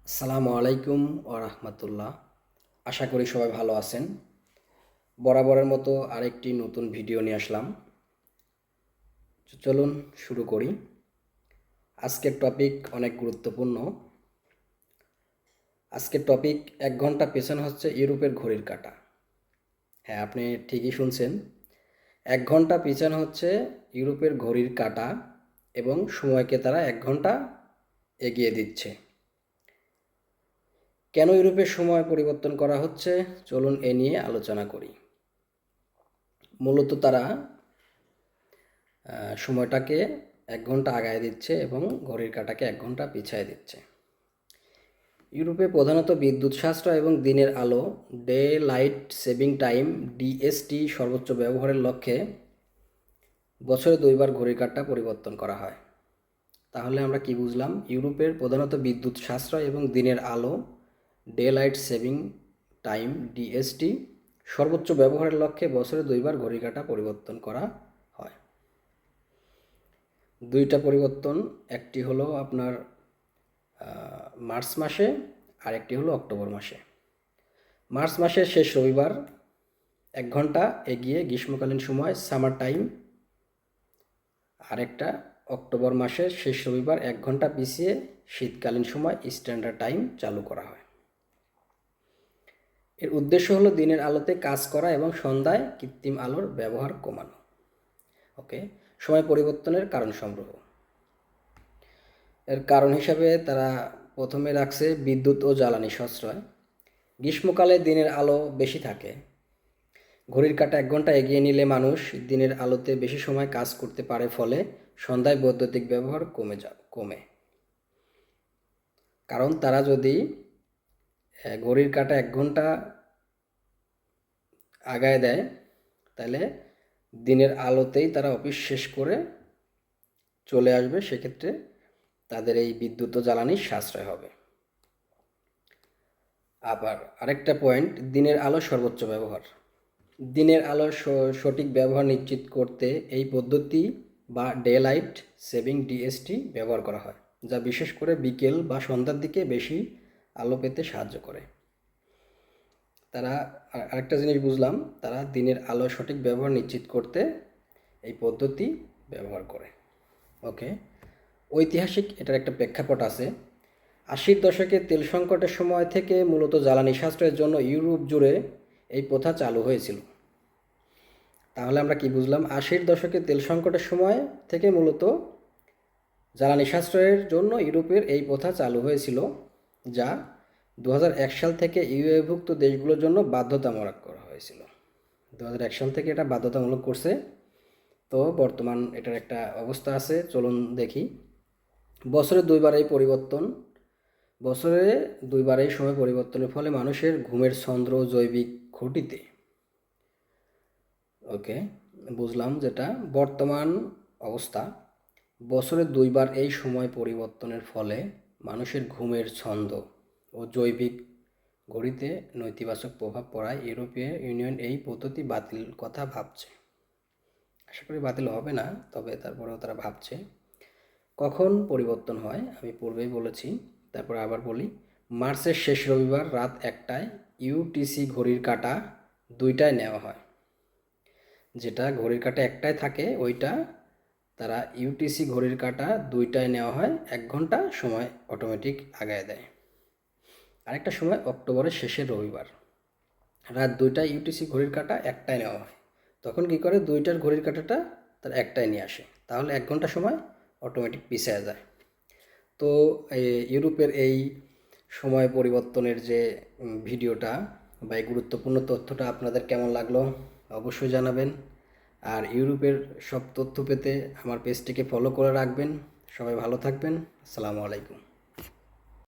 আসসালামু আলাইকুম ওয়া রাহমাতুল্লাহ। আশা করি সবাই ভালো আছেন। বরাবরের মতো আরেকটি নতুন ভিডিও নিয়ে আসলাম। চলুন শুরু করি। আজকের টপিক অনেক গুরুত্বপূর্ণ। আজকের টপিক 1 ঘন্টা পেছানো হচ্ছে ইউরোপের ঘড়ির কাঁটা। হ্যাঁ, আপনি ঠিকই শুনছেন। 1 ঘন্টা পেছানো হচ্ছে ইউরোপের ঘড়ির কাঁটা এবং সময়কে তারা 1 ঘন্টা এগিয়ে দিচ্ছে। কেন ইউরোপের সময় পরিবর্তন করা হচ্ছে, চলুন এ নিয়ে আলোচনা করি। মূলত তারা সময়টাকে 1 ঘন্টা আগায় দিচ্ছে এবং ঘড়ির কাঁটাকে 1 ঘন্টা পিছায় দিচ্ছে। ইউরোপে প্রধানত বিদ্যুৎ সাশ্রয় এবং দিনের আলো day light saving time DST সর্বোচ্চ ব্যবহারের লক্ষ্যে বছরে 2বার ঘড়ির কাঁটা পরিবর্তন করা হয়। তাহলে আমরা কি বুঝলাম? ইউরোপের প্রধানত বিদ্যুৎ সাশ্রয় এবং দিনের আলো day light saving time DST সর্বোচ্চ ব্যবহারের লক্ষ্যে বছরে 2বার ঘড়ির কাঁটা পরিবর্তন করা হয়। 2টা পরিবর্তন, একটি হলো আপনার মার্চ মাসে আর একটি হলো অক্টোবর মাসে। মার্চ মাসের শেষ রবিবার 1 ঘন্টা এগিয়ে গ্রীষ্মকালীন সময় সামার টাইম, আরেকটা অক্টোবর মাসের শেষ রবিবার 1 ঘন্টা পিছিয়ে শীতকালীন সময় স্ট্যান্ডার্ড টাইম চালু করা হয়। এর উদ্দেশ্য হলো দিনের আলোতে কাজ করা এবং সন্ধ্যায় কৃত্রিম আলোর ব্যবহার কমানো। ওকে, সময় পরিবর্তনের কারণ সংগ্রহ। এর কারণ হিসাবে তারা প্রথমে রাখছে বিদ্যুৎ ও জ্বালানি সাশ্রয়। গ্রীষ্মকালে দিনের আলো বেশি থাকে। ঘড়ির কাঁটা 1 ঘন্টা এগিয়ে নিলে মানুষ দিনের আলোতে বেশি সময় কাজ করতে পারে, ফলে সন্ধ্যায় বৈদ্যুতিক ব্যবহার কমে। কারণ তারা যদি ঘড়ির কাঁটা 1 ঘন্টা আগায় দেয়, তাহলে দিনের আলোতেই তারা অফিস শেষ করে চলে আসবে, সেক্ষেত্রে তাদের এই বিদ্যুৎ ও জ্বালানির সাশ্রয় হবে। আবার আরেকটা পয়েন্ট, দিনের আলো সর্বোচ্চ ব্যবহার। দিনের আলোর সঠিক ব্যবহার নিশ্চিত করতে এই পদ্ধতি বা ডে লাইট সেভিং ডিএসটি ব্যবহার করা হয়, যা বিশেষ করে বিকেল বা সন্ধ্যার দিকে বেশি আলো পেতে সাহায্য করে। তারা আরেকটা জিনিস বুঝলাম, তারা দিনের আলোর সঠিক ব্যবহার নিশ্চিত করতে এই পদ্ধতি ব্যবহার করে। ওকে, ঐতিহাসিক এটার একটা প্রেক্ষাপট আছে। 80-র দশকে তেল সংকটের সময় থেকে মূলত জ্বালানি সাশ্রয়ের জন্য ইউরোপ জুড়ে এই প্রথা চালু হয়েছিল। তাহলে আমরা কি বুঝলাম? 80-র দশকে তেল সংকটের সময় থেকে মূলত জ্বালানি সাশ্রয়ের জন্য ইউরোপের এই প্রথা চালু হয়েছিল, যা 2001 সাল থেকে ইউএভুক্ত দেশগুলোর জন্য বাধ্যতামূলক করা হয়েছিল। 2001 সাল থেকে এটা বাধ্যতামূলক করছে। তো বর্তমান এটার একটা অবস্থা আছে, চলুন দেখি। বছরে 2বার এই পরিবর্তন, বছরে 2বার এই সময় পরিবর্তনের ফলে মানুষের ঘুমের ছন্দ ও জৈবিক ঘটিতে, ওকে বুঝলাম যেটা বর্তমান অবস্থা, বছরে 2বার এই সময় পরিবর্তনের ফলে মানুষের ঘুমের ছন্দ ও জৈবিক ঘড়িতে নেতিবাচক প্রভাব পড়ায় ইউরোপীয় ইউনিয়ন এই পদ্ধতি বাতিল কথা ভাবছে। আশা করি বাতিল হবে না, তবে তারপরেও তারা ভাবছে। কখন পরিবর্তন হয় আমি পূর্বেই বলেছি, তারপরে আবার বলি। মার্চের শেষ রবিবার রাত 1টায় ইউটিসি ঘড়ির কাঁটা 2টায় নেওয়া হয়। যেটা ঘড়ির কাঁটা 1টায় থাকে ওইটা তারা ইউটিসি ঘড়ির কাঁটা 2টায় নেওয়া হয়, 1 ঘন্টা সময় অটোমেটিক আগায় দেয়। আরেকটা সময় অক্টোবরের শেষের রবিবার রাত 2টায় ইউটিসি ঘড়ির কাঁটা 1টায় নেওয়া হয়। তখন কি করে, 2টার ঘড়ির কাঁটাটা তার 1টায় নিয়ে আসে, তাহলে 1 ঘন্টা সময় অটোমেটিক পিছিয়ে যায়। তো ইউরোপের এই সময় পরিবর্তনের যে ভিডিওটা বা এই গুরুত্বপূর্ণ তথ্যটা আপনাদের কেমন লাগলো অবশ্যই জানাবেন। আর ইউরোপের সব তথ্য পেতে আমার পেজটিকে ফলো করে রাখবেন। সবাই ভালো থাকবেন। আসসালামু আলাইকুম।